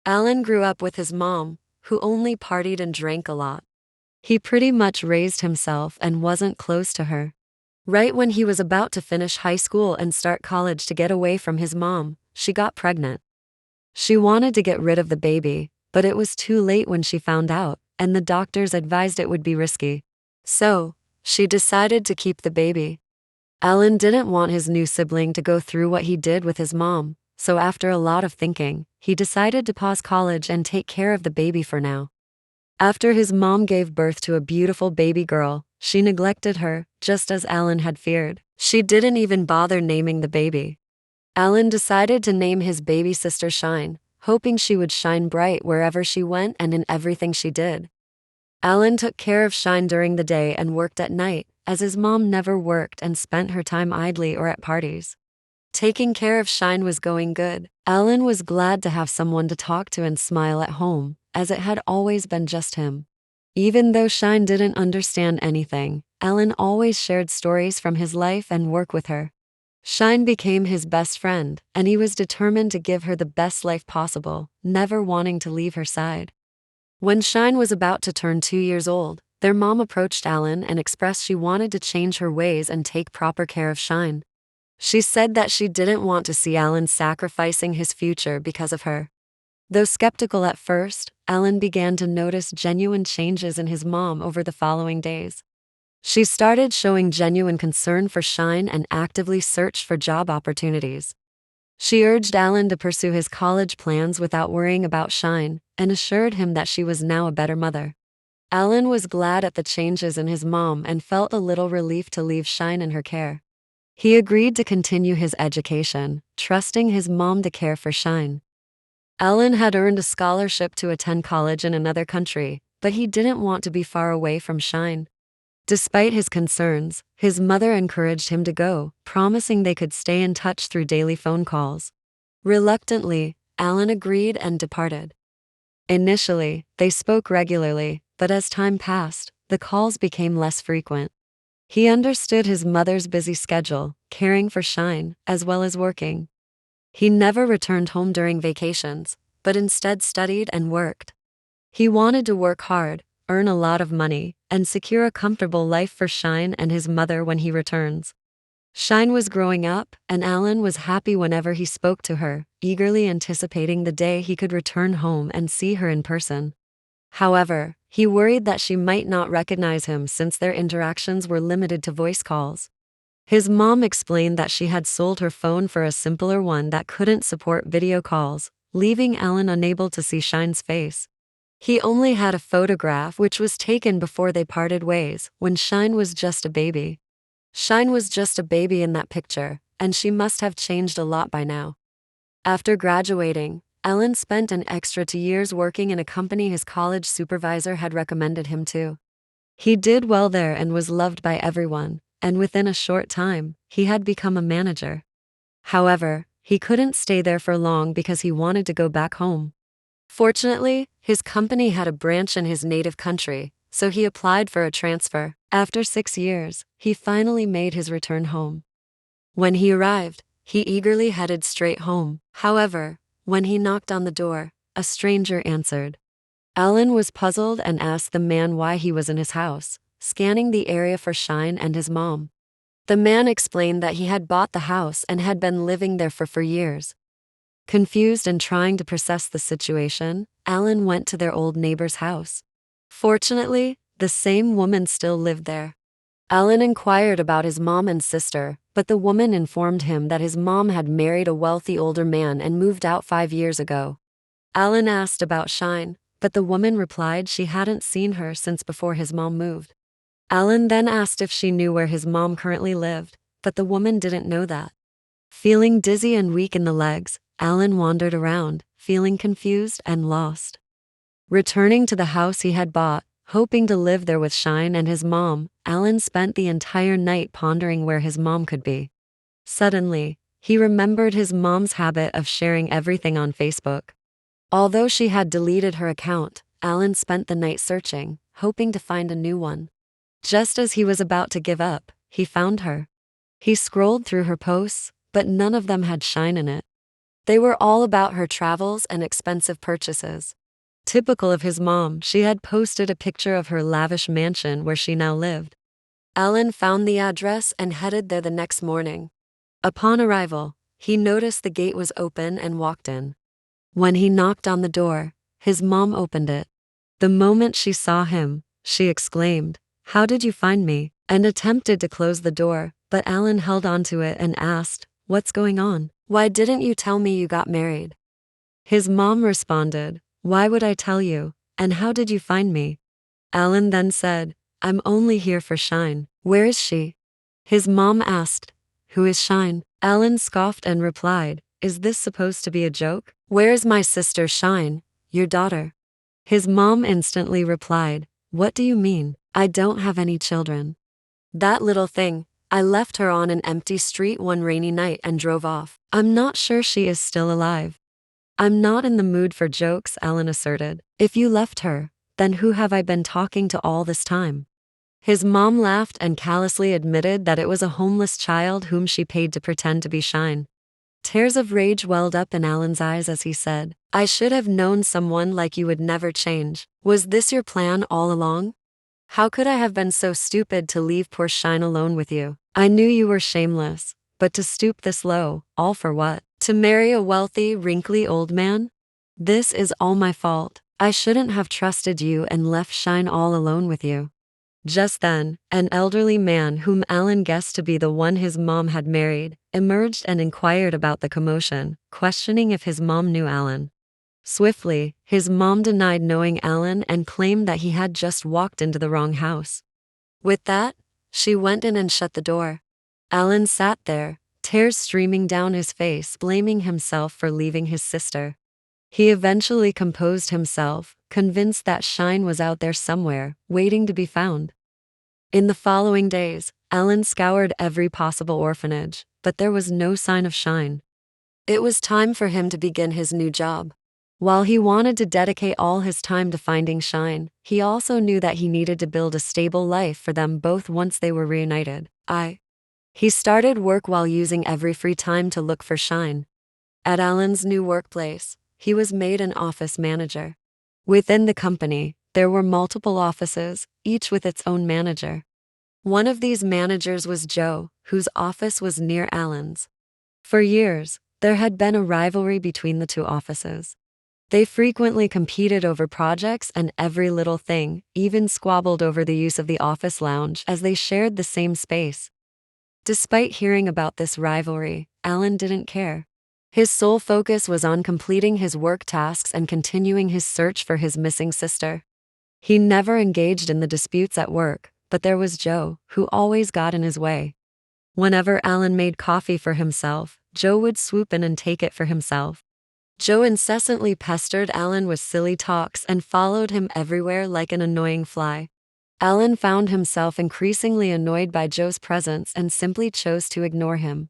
Alan grew up with his mom, who only partied and drank a lot. He pretty much raised himself and wasn't close to her. Right when he was about to finish high school and start college to get away from his mom, she got pregnant. She wanted to get rid of the baby, but it was too late when she found out, and the doctors advised it would be risky. So, she decided to keep the baby. Alan didn't want his new sibling to go through what he did with his mom, so after a lot of thinking, he decided to pause college and take care of the baby for now. After his mom gave birth to a beautiful baby girl, she neglected her, just as Alan had feared. She didn't even bother naming the baby. Alan decided to name his baby sister Shine, hoping she would shine bright wherever she went and in everything she did. Alan took care of Shine during the day and worked at night, as his mom never worked and spent her time idly or at parties. Taking care of Shine was going good. Alan was glad to have someone to talk to and smile at home, as it had always been just him. Even though Shine didn't understand anything, Alan always shared stories from his life and work with her. Shine became his best friend, and he was determined to give her the best life possible, never wanting to leave her side. When Shine was about to turn 2 years old, their mom approached Alan and expressed she wanted to change her ways and take proper care of Shine. She said that she didn't want to see Alan sacrificing his future because of her. Though skeptical at first, Alan began to notice genuine changes in his mom over the following days. She started showing genuine concern for Shine and actively searched for job opportunities. She urged Alan to pursue his college plans without worrying about Shine, and assured him that she was now a better mother. Alan was glad at the changes in his mom and felt a little relief to leave Shine in her care. He agreed to continue his education, trusting his mom to care for Shine. Alan had earned a scholarship to attend college in another country, but he didn't want to be far away from Shine. Despite his concerns, his mother encouraged him to go, promising they could stay in touch through daily phone calls. Reluctantly, Alan agreed and departed. Initially, they spoke regularly, but as time passed, the calls became less frequent. He understood his mother's busy schedule, caring for Shine, as well as working. He never returned home during vacations, but instead studied and worked. He wanted to work hard, earn a lot of money, and secure a comfortable life for Shine and his mother when he returns. Shine was growing up, and Alan was happy whenever he spoke to her, eagerly anticipating the day he could return home and see her in person. However, he worried that she might not recognize him since their interactions were limited to voice calls. His mom explained that she had sold her phone for a simpler one that couldn't support video calls, leaving Alan unable to see Shine's face. He only had a photograph which was taken before they parted ways, when Shine was just a baby. Shine was just a baby in that picture, and she must have changed a lot by now. After graduating, Alan spent an extra 2 years working in a company his college supervisor had recommended him to. He did well there and was loved by everyone, and within a short time, he had become a manager. However, he couldn't stay there for long because he wanted to go back home. Fortunately, his company had a branch in his native country, so he applied for a transfer. After 6 years, he finally made his return home. When he arrived, he eagerly headed straight home. However, when he knocked on the door, a stranger answered. Alan was puzzled and asked the man why he was in his house, scanning the area for Shine and his mom. The man explained that he had bought the house and had been living there for 4 years. Confused and trying to process the situation, Alan went to their old neighbor's house. Fortunately, the same woman still lived there. Alan inquired about his mom and sister, but the woman informed him that his mom had married a wealthy older man and moved out 5 years ago. Alan asked about Shine, but the woman replied she hadn't seen her since before his mom moved. Alan then asked if she knew where his mom currently lived, but the woman didn't know that. Feeling dizzy and weak in the legs, Alan wandered around, feeling confused and lost. Returning to the house he had bought, hoping to live there with Shine and his mom, Alan spent the entire night pondering where his mom could be. Suddenly, he remembered his mom's habit of sharing everything on Facebook. Although she had deleted her account, Alan spent the night searching, hoping to find a new one. Just as he was about to give up, he found her. He scrolled through her posts, but none of them had Shine in it. They were all about her travels and expensive purchases. Typical of his mom, she had posted a picture of her lavish mansion where she now lived. Alan found the address and headed there the next morning. Upon arrival, he noticed the gate was open and walked in. When he knocked on the door, his mom opened it. The moment she saw him, she exclaimed, "How did you find me?" and attempted to close the door, but Alan held onto it and asked, "What's going on? Why didn't you tell me you got married?" His mom responded, "Why would I tell you, and how did you find me?" Alan then said, "I'm only here for Shine. Where is she?" His mom asked, "Who is Shine?" Alan scoffed and replied, "Is this supposed to be a joke? Where's my sister Shine, your daughter?" His mom instantly replied, "What do you mean? I don't have any children. That little thing, I left her on an empty street one rainy night and drove off. I'm not sure she is still alive." "I'm not in the mood for jokes," Alan asserted. "If you left her, then who have I been talking to all this time?" His mom laughed and callously admitted that it was a homeless child whom she paid to pretend to be Shine. Tears of rage welled up in Alan's eyes as he said, "I should have known someone like you would never change. Was this your plan all along? How could I have been so stupid to leave poor Shine alone with you? I knew you were shameless, but to stoop this low, all for what? To marry a wealthy, wrinkly old man? This is all my fault. I shouldn't have trusted you and left Shine all alone with you." Just then, an elderly man whom Alan guessed to be the one his mom had married, emerged and inquired about the commotion, questioning if his mom knew Alan. Swiftly, his mom denied knowing Alan and claimed that he had just walked into the wrong house. With that, she went in and shut the door. Alan sat there, tears streaming down his face, blaming himself for leaving his sister. He eventually composed himself, convinced that Shine was out there somewhere, waiting to be found. In the following days, Alan scoured every possible orphanage, but there was no sign of Shine. It was time for him to begin his new job. While he wanted to dedicate all his time to finding Shine, he also knew that he needed to build a stable life for them both once they were reunited. He started work while using every free time to look for Shine. At Alan's new workplace, he was made an office manager. Within the company, there were multiple offices, each with its own manager. One of these managers was Joe, whose office was near Alan's. For years, there had been a rivalry between the two offices. They frequently competed over projects and every little thing, even squabbled over the use of the office lounge as they shared the same space. Despite hearing about this rivalry, Alan didn't care. His sole focus was on completing his work tasks and continuing his search for his missing sister. He never engaged in the disputes at work, but there was Joe, who always got in his way. Whenever Alan made coffee for himself, Joe would swoop in and take it for himself. Joe incessantly pestered Alan with silly talks and followed him everywhere like an annoying fly. Alan found himself increasingly annoyed by Joe's presence and simply chose to ignore him.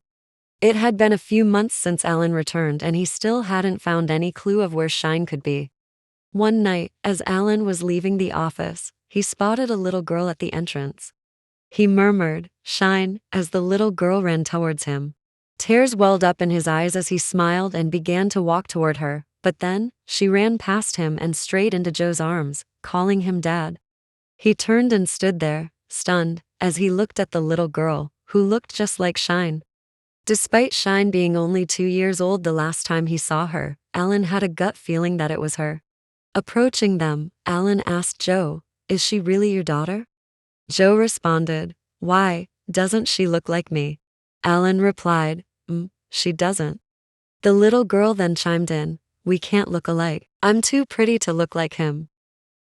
It had been a few months since Alan returned and he still hadn't found any clue of where Shine could be. One night, as Alan was leaving the office, he spotted a little girl at the entrance. He murmured, "Shine," as the little girl ran towards him. Tears welled up in his eyes as he smiled and began to walk toward her, but then, she ran past him and straight into Joe's arms, calling him Dad. He turned and stood there, stunned, as he looked at the little girl, who looked just like Shine. Despite Shine being only 2 years old the last time he saw her, Alan had a gut feeling that it was her. Approaching them, Alan asked Joe, "Is she really your daughter?" Joe responded, "Why, doesn't she look like me?" Alan replied, She doesn't." The little girl then chimed in, "We can't look alike. I'm too pretty to look like him."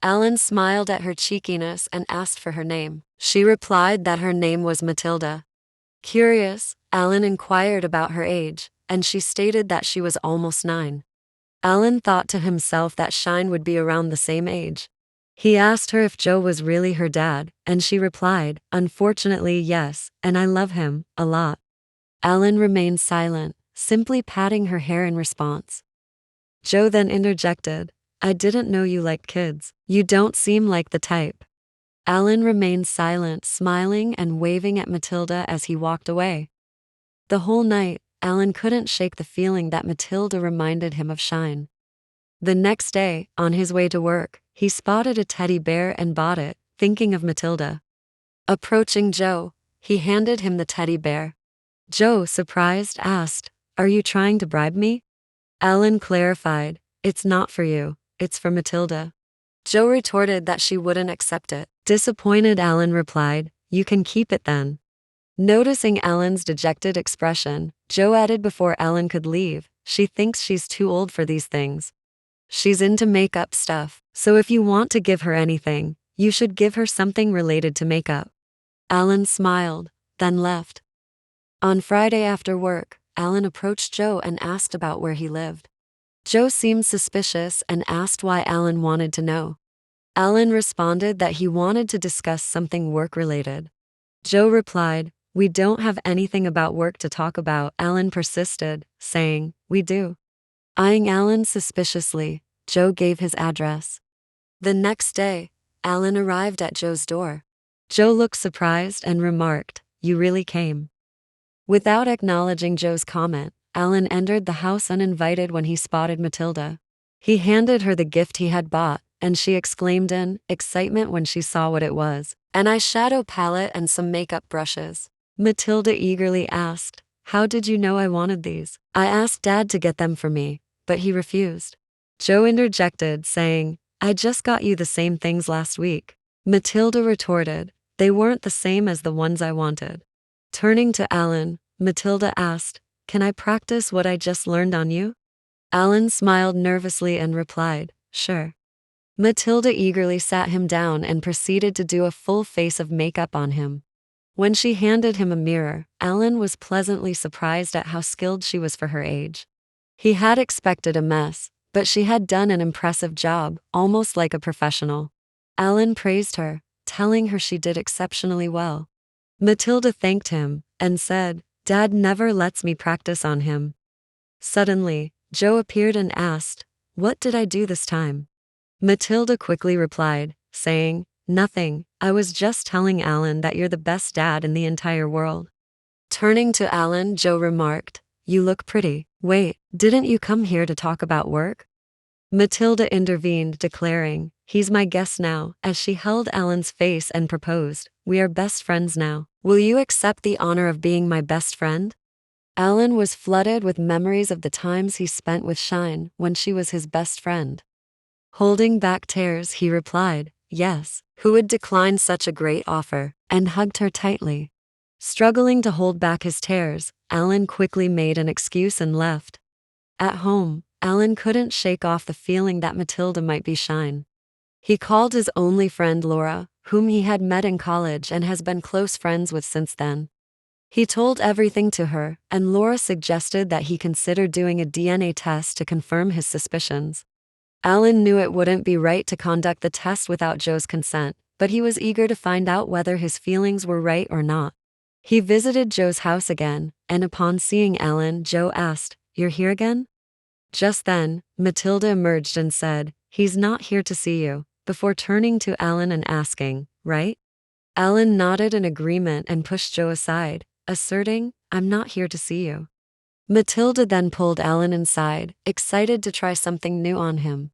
Alan smiled at her cheekiness and asked for her name. She replied that her name was Matilda. Curious, Alan inquired about her age, and she stated that she was almost 9. Alan thought to himself that Shine would be around the same age. He asked her if Joe was really her dad, and she replied, "Unfortunately, yes, and I love him, a lot." Alan remained silent, simply patting her hair in response. Joe then interjected, "I didn't know you liked kids. You don't seem like the type." Alan remained silent, smiling and waving at Matilda as he walked away. The whole night, Alan couldn't shake the feeling that Matilda reminded him of Shine. The next day, on his way to work, he spotted a teddy bear and bought it, thinking of Matilda. Approaching Joe, he handed him the teddy bear. Joe, surprised, asked, "Are you trying to bribe me?" Alan clarified, "It's not for you, it's for Matilda." Joe retorted that she wouldn't accept it. Disappointed, Alan replied, "You can keep it then." Noticing Alan's dejected expression, Joe added before Alan could leave, "She thinks she's too old for these things. She's into makeup stuff, so if you want to give her anything, you should give her something related to makeup." Alan smiled, then left. On Friday after work, Alan approached Joe and asked about where he lived. Joe seemed suspicious and asked why Alan wanted to know. Alan responded that he wanted to discuss something work-related. Joe replied, "We don't have anything about work to talk about." Alan persisted, saying, "We do." Eyeing Alan suspiciously, Joe gave his address. The next day, Alan arrived at Joe's door. Joe looked surprised and remarked, "You really came." Without acknowledging Joe's comment, Alan entered the house uninvited when he spotted Matilda. He handed her the gift he had bought, and she exclaimed in excitement when she saw what it was. "An eyeshadow palette and some makeup brushes." Matilda eagerly asked, "How did you know I wanted these?" "I asked Dad to get them for me, but he refused." Joe interjected, saying, "I just got you the same things last week." Matilda retorted, "They weren't the same as the ones I wanted." Turning to Alan, Matilda asked, "Can I practice what I just learned on you?" Alan smiled nervously and replied, "Sure." Matilda eagerly sat him down and proceeded to do a full face of makeup on him. When she handed him a mirror, Alan was pleasantly surprised at how skilled she was for her age. He had expected a mess, but she had done an impressive job, almost like a professional. Alan praised her, telling her she did exceptionally well. Matilda thanked him and said, "Dad never lets me practice on him." Suddenly, Joe appeared and asked, "What did I do this time?" Matilda quickly replied, saying, "Nothing, I was just telling Alan that you're the best dad in the entire world." Turning to Alan, Joe remarked, "You look pretty. Wait, didn't you come here to talk about work?" Matilda intervened, declaring, "He's my guest now," as she held Alan's face and proposed, "We are best friends now. Will you accept the honor of being my best friend?" Alan was flooded with memories of the times he spent with Shine when she was his best friend. Holding back tears, he replied, "Yes, who would decline such a great offer?" and hugged her tightly. Struggling to hold back his tears, Alan quickly made an excuse and left. At home, Alan couldn't shake off the feeling that Matilda might be Shine. He called his only friend Laura, whom he had met in college and has been close friends with since then. He told everything to her, and Laura suggested that he consider doing a DNA test to confirm his suspicions. Alan knew it wouldn't be right to conduct the test without Joe's consent, but he was eager to find out whether his feelings were right or not. He visited Joe's house again, and upon seeing Alan, Joe asked, "You're here again?" Just then, Matilda emerged and said, "He's not here to see you," before turning to Alan and asking, "Right?" Alan nodded in agreement and pushed Joe aside, asserting, "I'm not here to see you." Matilda then pulled Alan inside, excited to try something new on him.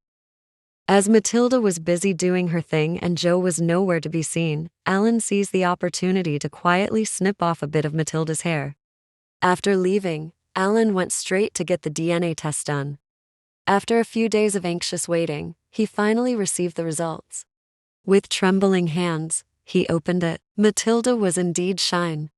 As Matilda was busy doing her thing and Joe was nowhere to be seen, Alan seized the opportunity to quietly snip off a bit of Matilda's hair. After leaving, Alan went straight to get the DNA test done. After a few days of anxious waiting, he finally received the results. With trembling hands, he opened it. Matilda was indeed Shine.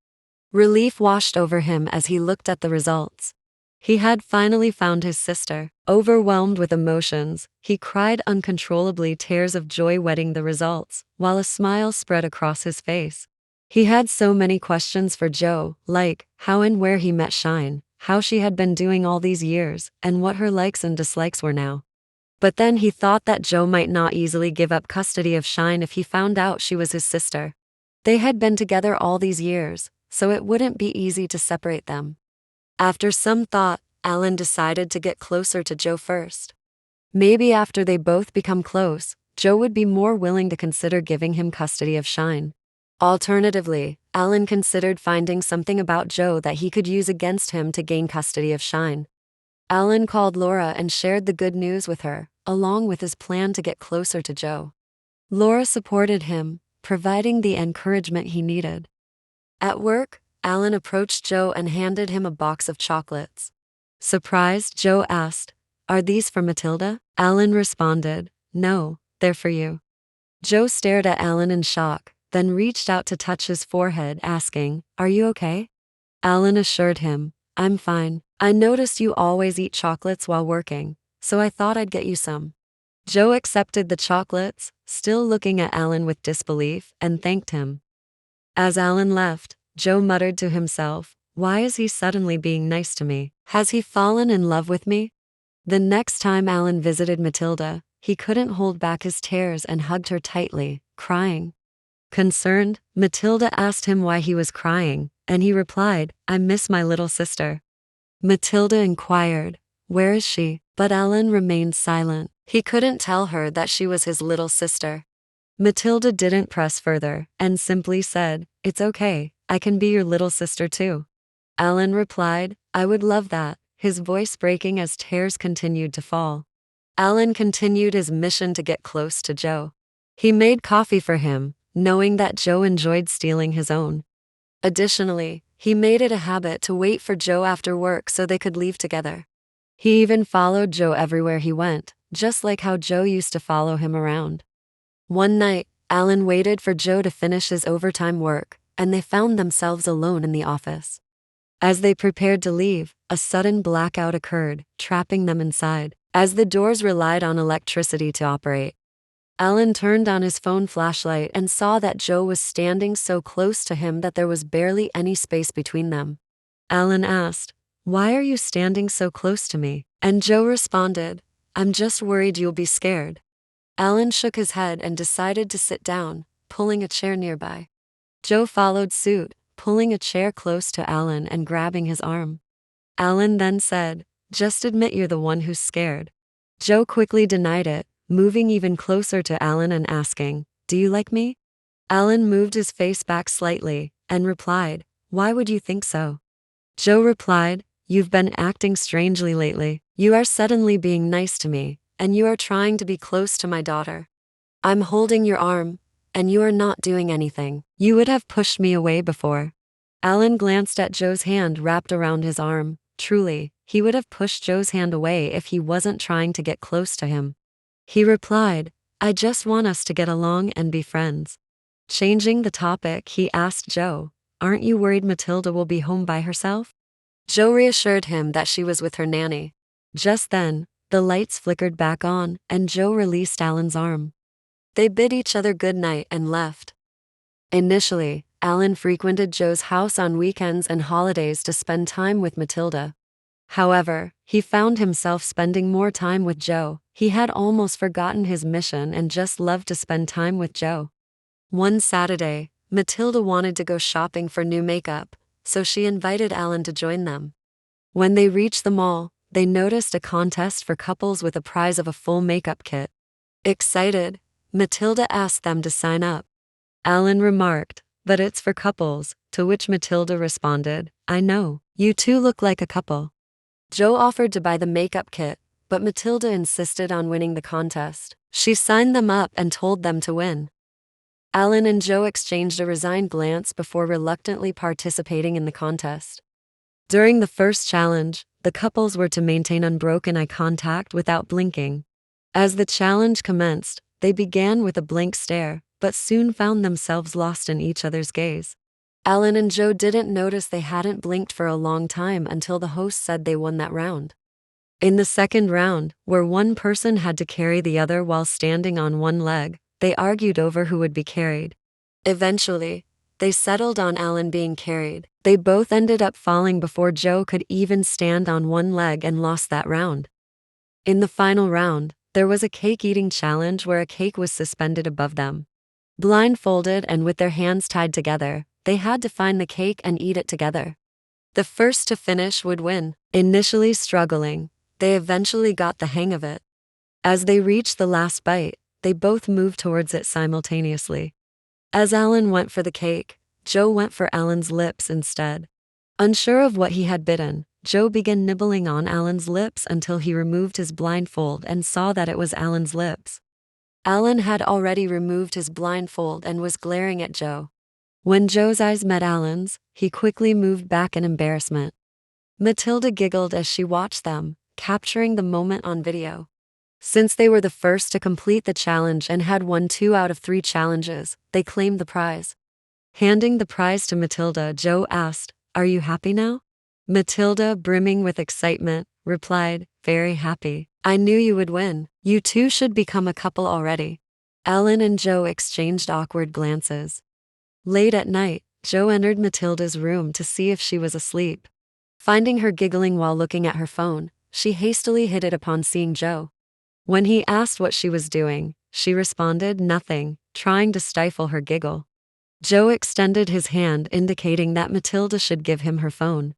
Relief washed over him as he looked at the results. He had finally found his sister. Overwhelmed with emotions, he cried uncontrollably, tears of joy wetting the results, while a smile spread across his face. He had so many questions for Joe, like how and where he met Shine, how she had been doing all these years, and what her likes and dislikes were now. But then he thought that Joe might not easily give up custody of Shine if he found out she was his sister. They had been together all these years, so it wouldn't be easy to separate them. After some thought, Alan decided to get closer to Joe first. Maybe after they both become close, Joe would be more willing to consider giving him custody of Shine. Alternatively, Alan considered finding something about Joe that he could use against him to gain custody of Shine. Alan called Laura and shared the good news with her, along with his plan to get closer to Joe. Laura supported him, providing the encouragement he needed. At work, Alan approached Joe and handed him a box of chocolates. Surprised, Joe asked, "Are these for Matilda?" Alan responded, "No, they're for you." Joe stared at Alan in shock, then reached out to touch his forehead, asking, "Are you okay?" Alan assured him, "I'm fine. I noticed you always eat chocolates while working, so I thought I'd get you some." Joe accepted the chocolates, still looking at Alan with disbelief, and thanked him. As Alan left, Joe muttered to himself, "Why is he suddenly being nice to me? Has he fallen in love with me?" The next time Alan visited Matilda, he couldn't hold back his tears and hugged her tightly, crying. Concerned, Matilda asked him why he was crying, and he replied, "I miss my little sister." Matilda inquired, "Where is she?" But Alan remained silent. He couldn't tell her that she was his little sister. Matilda didn't press further, and simply said, "It's okay, I can be your little sister too." Alan replied, "I would love that," his voice breaking as tears continued to fall. Alan continued his mission to get close to Joe. He made coffee for him, knowing that Joe enjoyed stealing his own. Additionally, he made it a habit to wait for Joe after work so they could leave together. He even followed Joe everywhere he went, just like how Joe used to follow him around. One night, Alan waited for Joe to finish his overtime work, and they found themselves alone in the office. As they prepared to leave, a sudden blackout occurred, trapping them inside, as the doors relied on electricity to operate. Alan turned on his phone flashlight and saw that Joe was standing so close to him that there was barely any space between them. Alan asked, "Why are you standing so close to me?" And Joe responded, "I'm just worried you'll be scared." Alan shook his head and decided to sit down, pulling a chair nearby. Joe followed suit, pulling a chair close to Alan and grabbing his arm. Alan then said, "Just admit you're the one who's scared." Joe quickly denied it, moving even closer to Alan and asking, "Do you like me?" Alan moved his face back slightly and replied, "Why would you think so?" Joe replied, "You've been acting strangely lately. You are suddenly being nice to me, and you are trying to be close to my daughter. I'm holding your arm, and you are not doing anything. You would have pushed me away before." Alan glanced at Joe's hand wrapped around his arm. Truly, he would have pushed Joe's hand away if he wasn't trying to get close to him. He replied, "I just want us to get along and be friends." Changing the topic, he asked Joe, "Aren't you worried Matilda will be home by herself?" Joe reassured him that she was with her nanny. Just then, the lights flickered back on, and Joe released Alan's arm. They bid each other good night and left. Initially, Alan frequented Joe's house on weekends and holidays to spend time with Matilda. However, he found himself spending more time with Joe. He had almost forgotten his mission and just loved to spend time with Joe. One Saturday, Matilda wanted to go shopping for new makeup, so she invited Alan to join them. When they reached the mall, they noticed a contest for couples with a prize of a full makeup kit. Excited, Matilda asked them to sign up. Alan remarked, "But it's for couples," to which Matilda responded, "I know, you two look like a couple." Joe offered to buy the makeup kit, but Matilda insisted on winning the contest. She signed them up and told them to win. Alan and Joe exchanged a resigned glance before reluctantly participating in the contest. During the first challenge, the couples were to maintain unbroken eye contact without blinking. As the challenge commenced, they began with a blank stare, but soon found themselves lost in each other's gaze. Alan and Joe didn't notice they hadn't blinked for a long time until the host said they won that round. In the second round, where one person had to carry the other while standing on one leg, they argued over who would be carried. Eventually, they settled on Alan being carried. They both ended up falling before Joe could even stand on one leg and lost that round. In the final round, there was a cake-eating challenge where a cake was suspended above them. Blindfolded and with their hands tied together, they had to find the cake and eat it together. The first to finish would win. Initially struggling, they eventually got the hang of it. As they reached the last bite, they both moved towards it simultaneously. As Alan went for the cake, Joe went for Alan's lips instead. Unsure of what he had bitten, Joe began nibbling on Alan's lips until he removed his blindfold and saw that it was Alan's lips. Alan had already removed his blindfold and was glaring at Joe. When Joe's eyes met Alan's, he quickly moved back in embarrassment. Matilda giggled as she watched them, capturing the moment on video. Since they were the first to complete the challenge and had won 2 out of 3 challenges, they claimed the prize. Handing the prize to Matilda, Joe asked, "Are you happy now?" Matilda, brimming with excitement, replied, "Very happy. I knew you would win. You two should become a couple already." Alan and Joe exchanged awkward glances. Late at night, Joe entered Matilda's room to see if she was asleep. Finding her giggling while looking at her phone, she hastily hid it upon seeing Joe. When he asked what she was doing, she responded, "Nothing," trying to stifle her giggle. Joe extended his hand, indicating that Matilda should give him her phone.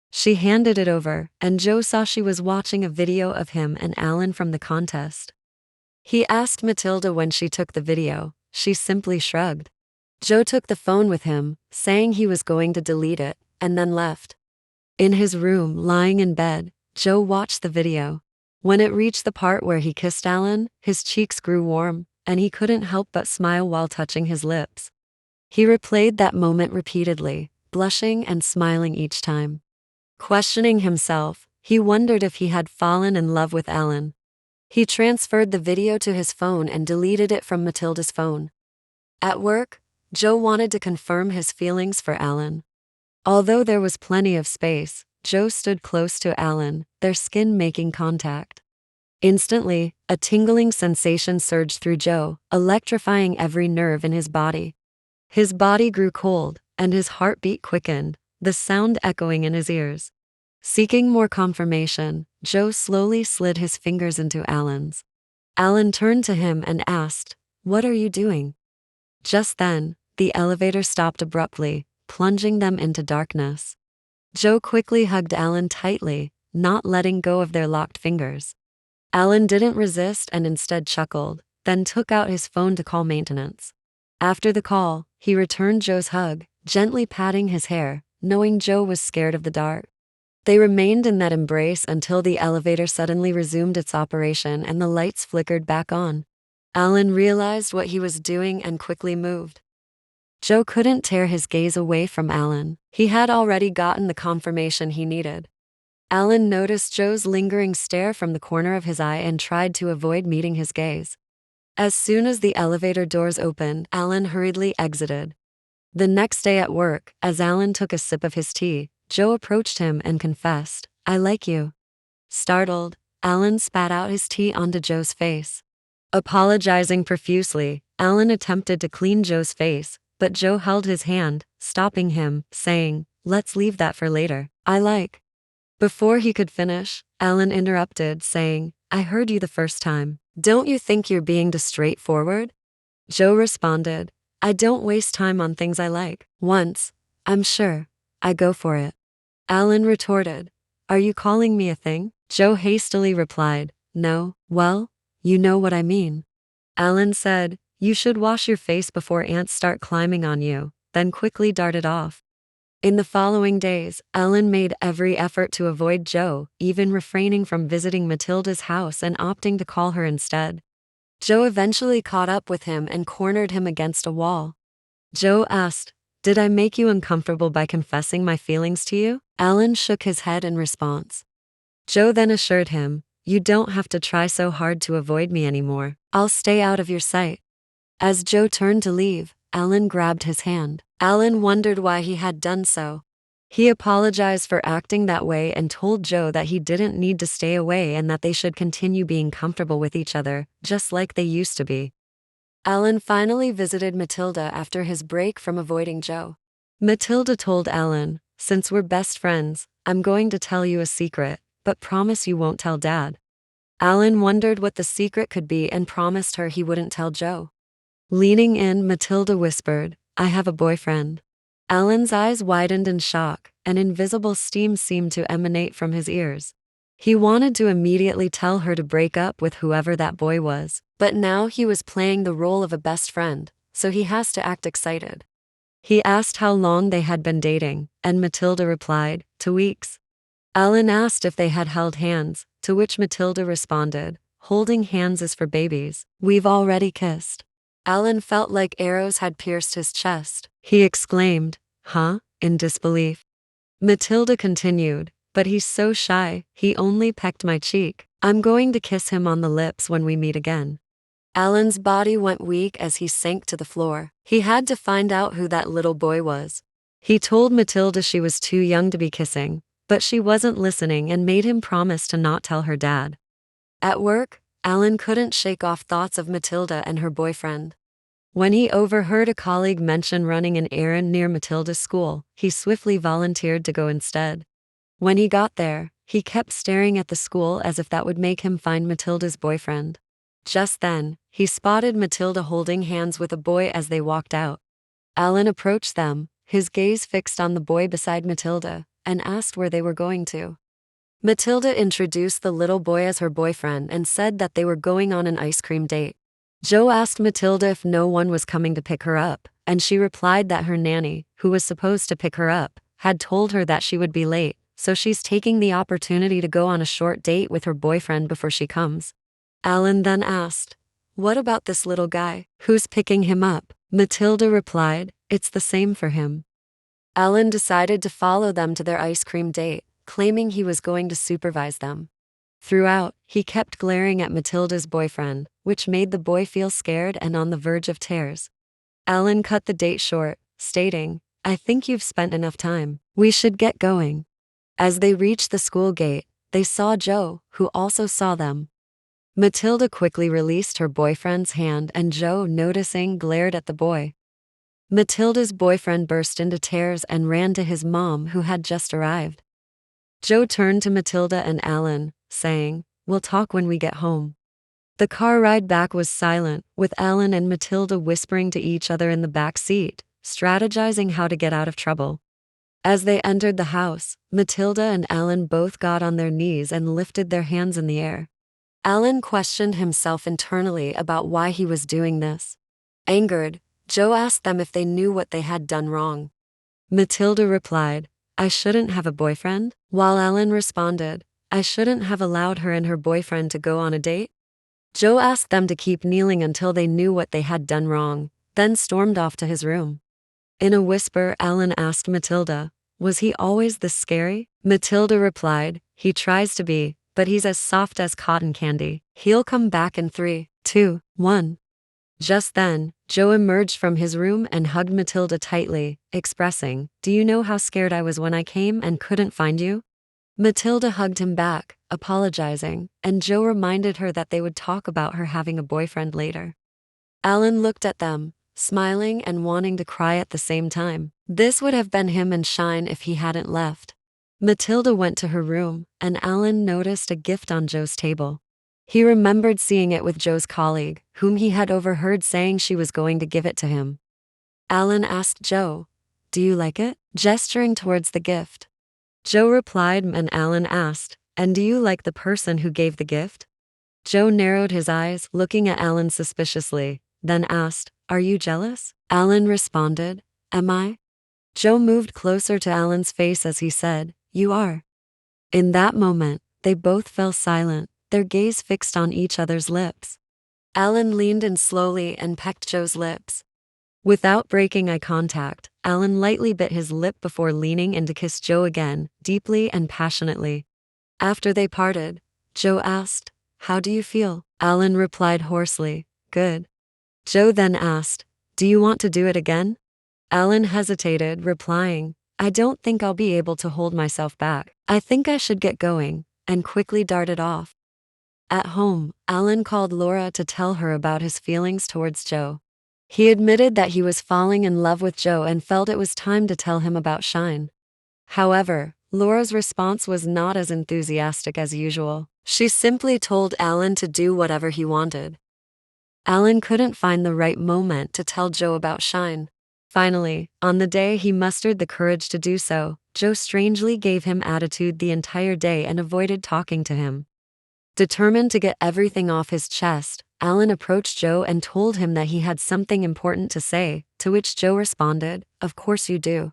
She handed it over, and Joe saw she was watching a video of him and Alan from the contest. He asked Matilda when she took the video. She simply shrugged. Joe took the phone with him, saying he was going to delete it, and then left. In his room, lying in bed, Joe watched the video. When it reached the part where he kissed Alan, his cheeks grew warm, and he couldn't help but smile while touching his lips. He replayed that moment repeatedly, blushing and smiling each time. Questioning himself, he wondered if he had fallen in love with Alan. He transferred the video to his phone and deleted it from Matilda's phone. At work, Joe wanted to confirm his feelings for Alan. Although there was plenty of space, Joe stood close to Alan, their skin making contact. Instantly, a tingling sensation surged through Joe, electrifying every nerve in his body. His body grew cold, and his heartbeat quickened, the sound echoing in his ears. Seeking more confirmation, Joe slowly slid his fingers into Alan's. Alan turned to him and asked, "What are you doing?" Just then, the elevator stopped abruptly, plunging them into darkness. Joe quickly hugged Alan tightly, not letting go of their locked fingers. Alan didn't resist and instead chuckled, then took out his phone to call maintenance. After the call, he returned Joe's hug, gently patting his hair, knowing Joe was scared of the dark. They remained in that embrace until the elevator suddenly resumed its operation and the lights flickered back on. Alan realized what he was doing and quickly moved. Joe couldn't tear his gaze away from Alan. He had already gotten the confirmation he needed. Alan noticed Joe's lingering stare from the corner of his eye and tried to avoid meeting his gaze. As soon as the elevator doors opened, Alan hurriedly exited. The next day at work, as Alan took a sip of his tea, Joe approached him and confessed, "I like you." Startled, Alan spat out his tea onto Joe's face. Apologizing profusely, Alan attempted to clean Joe's face, but Joe held his hand, stopping him, saying, "Let's leave that for later. I like." Before he could finish, Alan interrupted, saying, "I heard you the first time. Don't you think you're being too straightforward?" Joe responded, "I don't waste time on things I like. Once, I'm sure, I go for it." Alan retorted, "Are you calling me a thing?" Joe hastily replied, "No, well, you know what I mean." Alan said, "You should wash your face before ants start climbing on you," then quickly darted off. In the following days, Alan made every effort to avoid Joe, even refraining from visiting Matilda's house and opting to call her instead. Joe eventually caught up with him and cornered him against a wall. Joe asked, "Did I make you uncomfortable by confessing my feelings to you?" Alan shook his head in response. Joe then assured him, "You don't have to try so hard to avoid me anymore. I'll stay out of your sight." As Joe turned to leave, Alan grabbed his hand. Alan wondered why he had done so. He apologized for acting that way and told Joe that he didn't need to stay away and that they should continue being comfortable with each other, just like they used to be. Alan finally visited Matilda after his break from avoiding Joe. Matilda told Alan, "Since we're best friends, I'm going to tell you a secret, but promise you won't tell Dad." Alan wondered what the secret could be and promised her he wouldn't tell Joe. Leaning in, Matilda whispered, "I have a boyfriend." Alan's eyes widened in shock, and invisible steam seemed to emanate from his ears. He wanted to immediately tell her to break up with whoever that boy was, but now he was playing the role of a best friend, so he has to act excited. He asked how long they had been dating, and Matilda replied, 2 weeks. Alan asked if they had held hands, to which Matilda responded, holding hands is for babies. We've already kissed. Alan felt like arrows had pierced his chest. He exclaimed, huh? In disbelief. Matilda continued, but he's so shy, he only pecked my cheek. I'm going to kiss him on the lips when we meet again. Alan's body went weak as he sank to the floor. He had to find out who that little boy was. He told Matilda she was too young to be kissing, but she wasn't listening and made him promise to not tell her dad. At work, Alan couldn't shake off thoughts of Matilda and her boyfriend. When he overheard a colleague mention running an errand near Matilda's school, he swiftly volunteered to go instead. When he got there, he kept staring at the school as if that would make him find Matilda's boyfriend. Just then, he spotted Matilda holding hands with a boy as they walked out. Alan approached them, his gaze fixed on the boy beside Matilda, and asked where they were going to. Matilda introduced the little boy as her boyfriend and said that they were going on an ice cream date. Joe asked Matilda if no one was coming to pick her up, and she replied that her nanny, who was supposed to pick her up, had told her that she would be late, so she's taking the opportunity to go on a short date with her boyfriend before she comes. Alan then asked, what about this little guy? Who's picking him up? Matilda replied, it's the same for him. Alan decided to follow them to their ice cream date, claiming he was going to supervise them. Throughout, he kept glaring at Matilda's boyfriend, which made the boy feel scared and on the verge of tears. Alan cut the date short, stating, I think you've spent enough time. We should get going. As they reached the school gate, they saw Joe, who also saw them. Matilda quickly released her boyfriend's hand and Joe, noticing, glared at the boy. Matilda's boyfriend burst into tears and ran to his mom, who had just arrived. Joe turned to Matilda and Alan, saying, we'll talk when we get home. The car ride back was silent, with Alan and Matilda whispering to each other in the back seat, strategizing how to get out of trouble. As they entered the house, Matilda and Alan both got on their knees and lifted their hands in the air. Alan questioned himself internally about why he was doing this. Angered, Joe asked them if they knew what they had done wrong. Matilda replied, I shouldn't have a boyfriend, while Alan responded, I shouldn't have allowed her and her boyfriend to go on a date. Joe asked them to keep kneeling until they knew what they had done wrong, then stormed off to his room. In a whisper, Alan asked Matilda, was he always this scary? Matilda replied, he tries to be, but he's as soft as cotton candy. He'll come back in 3, 2, 1. Just then, Joe emerged from his room and hugged Matilda tightly, expressing, do you know how scared I was when I came and couldn't find you? Matilda hugged him back, apologizing, and Joe reminded her that they would talk about her having a boyfriend later. Alan looked at them, smiling and wanting to cry at the same time. This would have been him and Shine if he hadn't left. Matilda went to her room, and Alan noticed a gift on Joe's table. He remembered seeing it with Joe's colleague, whom he had overheard saying she was going to give it to him. Alan asked Joe, do you like it? Gesturing towards the gift. Joe replied, and Alan asked, and do you like the person who gave the gift? Joe narrowed his eyes, looking at Alan suspiciously, then asked, are you jealous? Alan responded, am I? Joe moved closer to Alan's face as he said, you are. In that moment, they both fell silent, their gaze fixed on each other's lips. Alan leaned in slowly and pecked Joe's lips. Without breaking eye contact, Alan lightly bit his lip before leaning in to kiss Joe again, deeply and passionately. After they parted, Joe asked, how do you feel? Alan replied hoarsely, good. Joe then asked, do you want to do it again? Alan hesitated, replying, I don't think I'll be able to hold myself back. I think I should get going, and quickly darted off. At home, Alan called Laura to tell her about his feelings towards Joe. He admitted that he was falling in love with Joe and felt it was time to tell him about Shine. However, Laura's response was not as enthusiastic as usual. She simply told Alan to do whatever he wanted. Alan couldn't find the right moment to tell Joe about Shine. Finally, on the day he mustered the courage to do so, Joe strangely gave him attitude the entire day and avoided talking to him. Determined to get everything off his chest, Alan approached Joe and told him that he had something important to say, to which Joe responded, "Of course you do."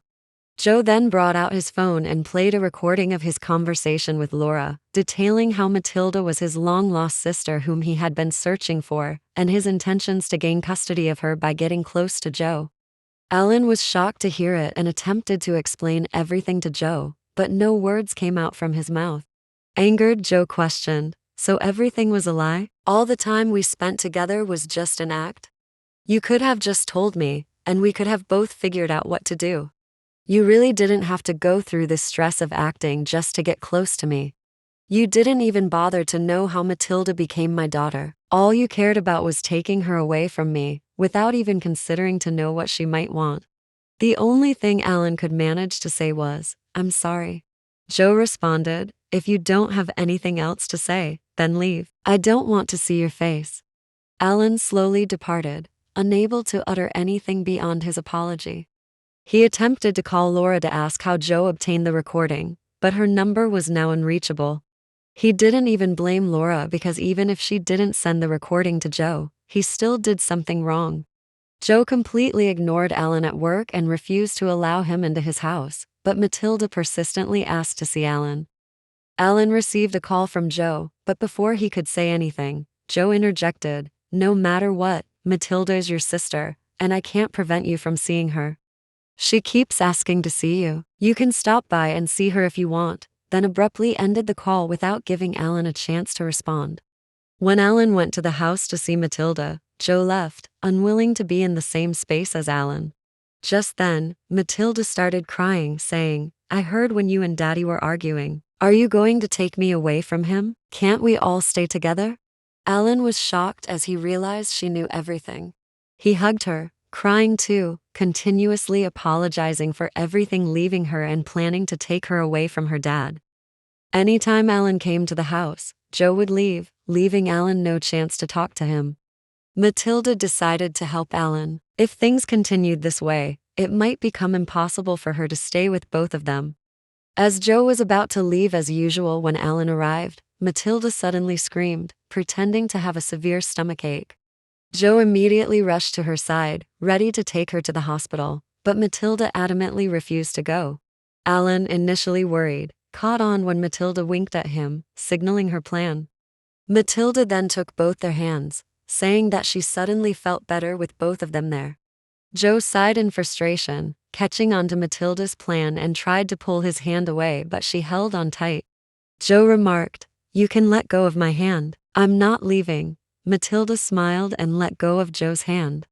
Joe then brought out his phone and played a recording of his conversation with Laura, detailing how Matilda was his long-lost sister whom he had been searching for, and his intentions to gain custody of her by getting close to Joe. Alan was shocked to hear it and attempted to explain everything to Joe, but no words came out from his mouth. Angered, Joe questioned, "So everything was a lie? All the time we spent together was just an act? You could have just told me, and we could have both figured out what to do. You really didn't have to go through this stress of acting just to get close to me. You didn't even bother to know how Matilda became my daughter. All you cared about was taking her away from me, without even considering to know what she might want." The only thing Alan could manage to say was, "I'm sorry." Joe responded, "If you don't have anything else to say, then leave. I don't want to see your face." Alan slowly departed, unable to utter anything beyond his apology. He attempted to call Laura to ask how Joe obtained the recording, but her number was now unreachable. He didn't even blame Laura because even if she didn't send the recording to Joe, he still did something wrong. Joe completely ignored Alan at work and refused to allow him into his house, but Matilda persistently asked to see Alan. Alan received a call from Joe, but before he could say anything, Joe interjected, "No matter what, Matilda is your sister, and I can't prevent you from seeing her. She keeps asking to see you. You can stop by and see her if you want," then abruptly ended the call without giving Alan a chance to respond. When Alan went to the house to see Matilda, Joe left, unwilling to be in the same space as Alan. Just then, Matilda started crying, saying, "I heard when you and Daddy were arguing. Are you going to take me away from him? Can't we all stay together?" Alan was shocked as he realized she knew everything. He hugged her, crying too, continuously apologizing for everything, leaving her and planning to take her away from her dad. Anytime Alan came to the house, Joe would leave, leaving Alan no chance to talk to him. Matilda decided to help Alan. If things continued this way, it might become impossible for her to stay with both of them. As Joe was about to leave as usual when Alan arrived, Matilda suddenly screamed, pretending to have a severe stomachache. Joe immediately rushed to her side, ready to take her to the hospital, but Matilda adamantly refused to go. Alan, initially worried, caught on when Matilda winked at him, signaling her plan. Matilda then took both their hands, saying that she suddenly felt better with both of them there. Joe sighed in frustration, catching on to Matilda's plan and tried to pull his hand away, but she held on tight. Joe remarked, "You can let go of my hand. I'm not leaving." Matilda smiled and let go of Joe's hand.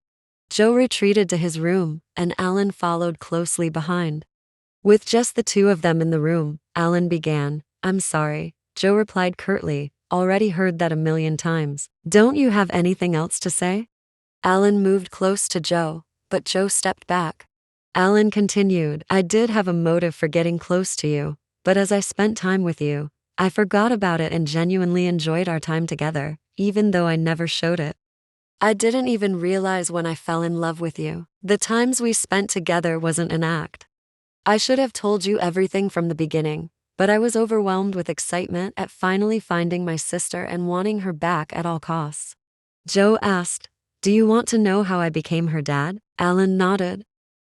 Joe retreated to his room, and Alan followed closely behind. With just the two of them in the room, Alan began, "I'm sorry." Joe replied curtly, "Already heard that a million times. Don't you have anything else to say?" Alan moved close to Joe, but Joe stepped back. Alan continued, "I did have a motive for getting close to you, but as I spent time with you, I forgot about it and genuinely enjoyed our time together, even though I never showed it. I didn't even realize when I fell in love with you. The times we spent together wasn't an act. I should have told you everything from the beginning, but I was overwhelmed with excitement at finally finding my sister and wanting her back at all costs." Joe asked, "Do you want to know how I became her dad?" Alan nodded.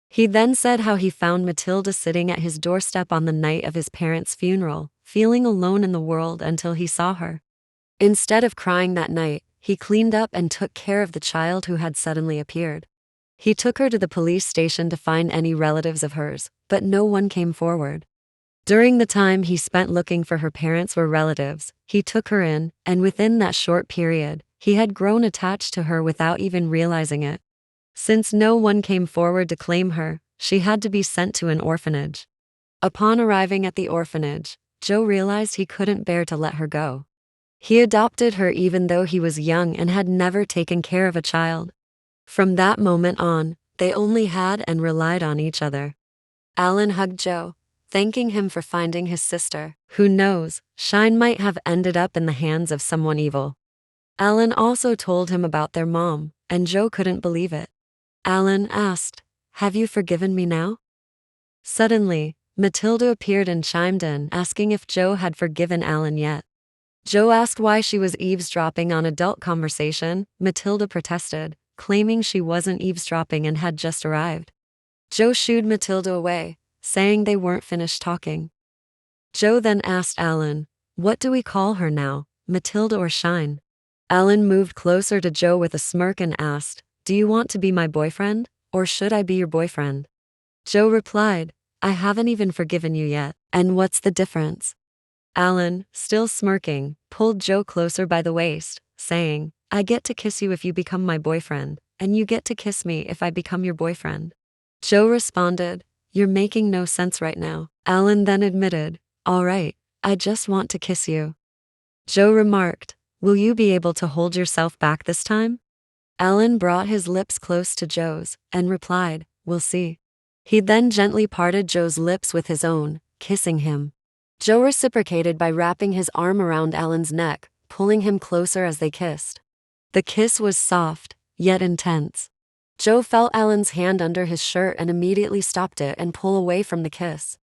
He then said how he found Matilda sitting at his doorstep on the night of his parents' funeral, feeling alone in the world until he saw her. Instead of crying that night, he cleaned up and took care of the child who had suddenly appeared. He took her to the police station to find any relatives of hers, but no one came forward. During the time he spent looking for her parents or relatives, he took her in, and within that short period, he had grown attached to her without even realizing it. Since no one came forward to claim her, she had to be sent to an orphanage. Upon arriving at the orphanage, Joe realized he couldn't bear to let her go. He adopted her even though he was young and had never taken care of a child. From that moment on, they only had and relied on each other. Alan hugged Joe, thanking him for finding his sister. Who knows, Shine might have ended up in the hands of someone evil. Alan also told him about their mom, and Joe couldn't believe it. Alan asked, "Have you forgiven me now?" Suddenly, Matilda appeared and chimed in, asking if Joe had forgiven Alan yet. Joe asked why she was eavesdropping on adult conversation. Matilda protested, claiming she wasn't eavesdropping and had just arrived. Joe shooed Matilda away, saying they weren't finished talking. Joe then asked Alan, "What do we call her now, Matilda or Shine?" Alan moved closer to Joe with a smirk and asked, "Do you want to be my boyfriend, or should I be your boyfriend?" Joe replied, "I haven't even forgiven you yet, and what's the difference?" Alan, still smirking, pulled Joe closer by the waist, saying, "I get to kiss you if you become my boyfriend, and you get to kiss me if I become your boyfriend." Joe responded, "You're making no sense right now." Alan then admitted, "All right, I just want to kiss you." Joe remarked, "Will you be able to hold yourself back this time?" Alan brought his lips close to Joe's and replied, "We'll see." He then gently parted Joe's lips with his own, kissing him. Joe reciprocated by wrapping his arm around Alan's neck, pulling him closer as they kissed. The kiss was soft, yet intense. Joe felt Alan's hand under his shirt and immediately stopped it and pulled away from the kiss.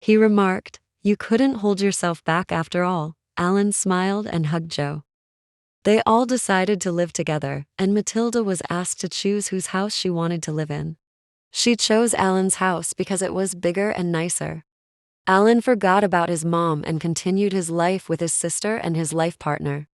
He remarked, "You couldn't hold yourself back after all." Alan smiled and hugged Joe. They all decided to live together, and Matilda was asked to choose whose house she wanted to live in. She chose Alan's house because it was bigger and nicer. Alan forgot about his mom and continued his life with his sister and his life partner.